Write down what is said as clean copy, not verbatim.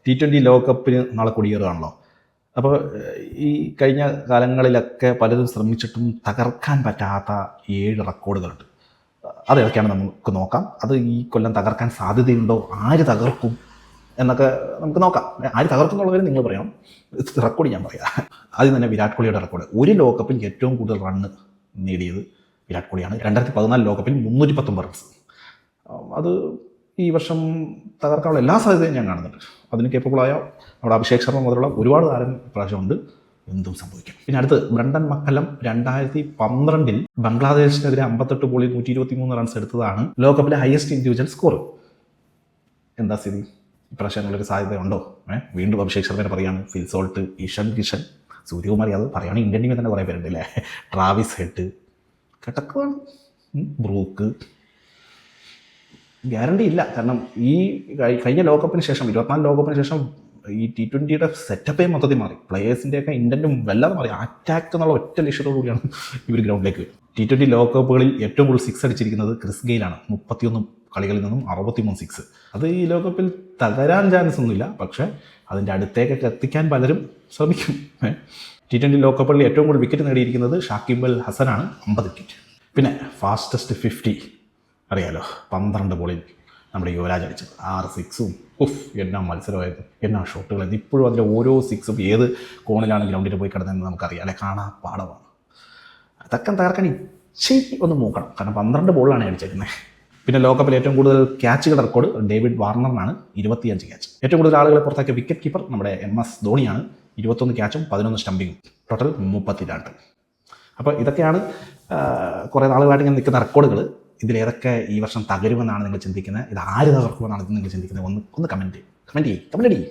T20 ലോകകപ്പിന് നാളെ കൊടിയേറുകയാണല്ലോ. അപ്പോൾ ഈ കഴിഞ്ഞ കാലങ്ങളിലൊക്കെ പലരും ശ്രമിച്ചിട്ടും തകർക്കാൻ പറ്റാത്ത 7 റെക്കോർഡുകളുണ്ട്. അതേതൊക്കെയാണ് നമുക്ക് നോക്കാം. അത് ഈ കൊല്ലം തകർക്കാൻ സാധ്യതയുണ്ടോ, ആര് തകർക്കും എന്നൊക്കെ നമുക്ക് നോക്കാം. ആര് തകർക്കും എന്നുള്ളവരെ നിങ്ങൾ പറയണം, റെക്കോർഡ് ഞാൻ പറയാം. ആദ്യം തന്നെ വിരാട് കോഹ്ലിയുടെ റെക്കോർഡ്. ഒരു ലോകകപ്പിൽ ഏറ്റവും കൂടുതൽ റണ്ണ് നേടിയത് വിരാട് കോഹ്ലിയാണ്. 2014 ലോകകപ്പിൽ 319 റൺസ്. അത് ഈ വർഷം തകർക്കാനുള്ള എല്ലാ സാധ്യതയും ഞാൻ കാണുന്നുണ്ട്. അതിന് കേപ്പബിളായ നമ്മുടെ അഭിഷേക് ശർമ്മ മുതലുള്ള ഒരുപാട് താരം ഇപ്രാവശ്യമുണ്ട്. എന്തും സംഭവിക്കാം. പിന്നെ അടുത്ത് ബ്രണ്ടൻ മക്കല്ലം 2012 ബംഗ്ലാദേശിനെതിരെ 58 ബോളിൽ 123 റൺസ് എടുത്തതാണ് ലോകകപ്പിലെ ഹയസ്റ്റ് ഇൻഡിവിജ്വൽ സ്കോർ. എന്താ സ്ഥിതി? ഇപ്രാവശ്യം ഉള്ളൊരു സാധ്യതയുണ്ടോ? വീണ്ടും അഭിഷേക് ശർമ്മനെ പറയുകയാണ്, ഫിൽ സോൾട്ട്, ഇഷൻ കിഷൻ, സൂര്യകുമാർ യാദവ് പറയുകയാണെങ്കിൽ ഇന്ത്യൻ ടീമിൽ തന്നെ കുറേ പേരുണ്ട് അല്ലേ. ട്രാവിസ് ഹെഡ് കിടക്കുവാണ്, ബ്രൂക്ക്. ഗ്യാരണ്ടി ഇല്ല. കാരണം ഈ കഴിഞ്ഞ ലോകകപ്പിന് ശേഷം 24 ലോകകപ്പിന് ശേഷം ഈ T20യുടെ സെറ്റപ്പേ മൊത്തത്തിൽ മാറി. പ്ലേയേഴ്സിൻ്റെയൊക്കെ ഇൻറ്റൻറ്റും വല്ലാതെ മാറി. അറ്റാക്ക് എന്നുള്ള ഒറ്റ ലക്ഷ്യത്തോടു കൂടിയാണ് ഇവർ ഗ്രൗണ്ടിലേക്ക് വരും. T20 ലോകകപ്പുകളിൽ ഏറ്റവും കൂടുതൽ 6 അടിച്ചിരിക്കുന്നത് ക്രിസ് ഗെയിലാണ്. 31 കളികളിൽ നിന്നും 63 6. അത് ഈ ലോകകപ്പിൽ തകരാൻ ചാൻസ് ഒന്നുമില്ല, പക്ഷേ അതിൻ്റെ അടുത്തേക്കൊക്കെ എത്തിക്കാൻ പലരും ശ്രമിക്കും. T20 ലോകകപ്പുകളിൽ ഏറ്റവും കൂടുതൽ വിക്കറ്റ് നേടിയിരിക്കുന്നത് ഷാക്കിബ് അൽ ഹസനാണ്, 50 വിക്കറ്റ്. പിന്നെ ഫാസ്റ്റസ്റ്റ് 50 അറിയാലോ, 12 ബോളിൽ നമ്മുടെ യുവരാജ് അടിച്ചത് 6 സിക്സും. എന്നാ മത്സരമായിരുന്നു, എന്നാ ഷോട്ടുകളായിരുന്നു. ഇപ്പോഴും അതിൻ്റെ ഓരോ സിക്സും ഏത് കോണിലാണ് ഗ്രൗണ്ടിൽ പോയി കിടന്നതെന്ന് നമുക്കറിയാം അല്ലെ, കാണാൻ പാടമാണ്. അതൊക്കെ തകർക്കാൻ ഇച്ചിരി ഒന്ന് നോക്കണം, കാരണം 12 ബോളിലാണ് അടിച്ചേക്കുന്നത്. പിന്നെ ലോകകപ്പിൽ ഏറ്റവും കൂടുതൽ ക്യാച്ചുകളുടെ റെക്കോർഡ് ഡേവിഡ് വാർണറിനാണ്, 25 ക്യാച്ച്. ഏറ്റവും കൂടുതൽ ആളുകളെ പുറത്താക്കിയ വിക്കറ്റ് കീപ്പർ നമ്മുടെ MS ധോണിയാണ്, 21 ക്യാച്ചും 11 സ്റ്റംപിങ്ങും, ടോട്ടൽ 32. അപ്പോൾ ഇതൊക്കെയാണ് കുറേ നാളുകളായിട്ട് ഇങ്ങനെ നിൽക്കുന്ന റെക്കോർഡുകൾ. ഇതിലേതൊക്കെ ഈ വർഷം തകരുമെന്നാണ് നിങ്ങൾ ചിന്തിക്കുന്നത്? ഇത് ആര് തകർക്കുമെന്നാണ് നിങ്ങൾ ചിന്തിക്കുന്നത്? ഒന്ന് കമൻറ്റ് ചെയ്യ്.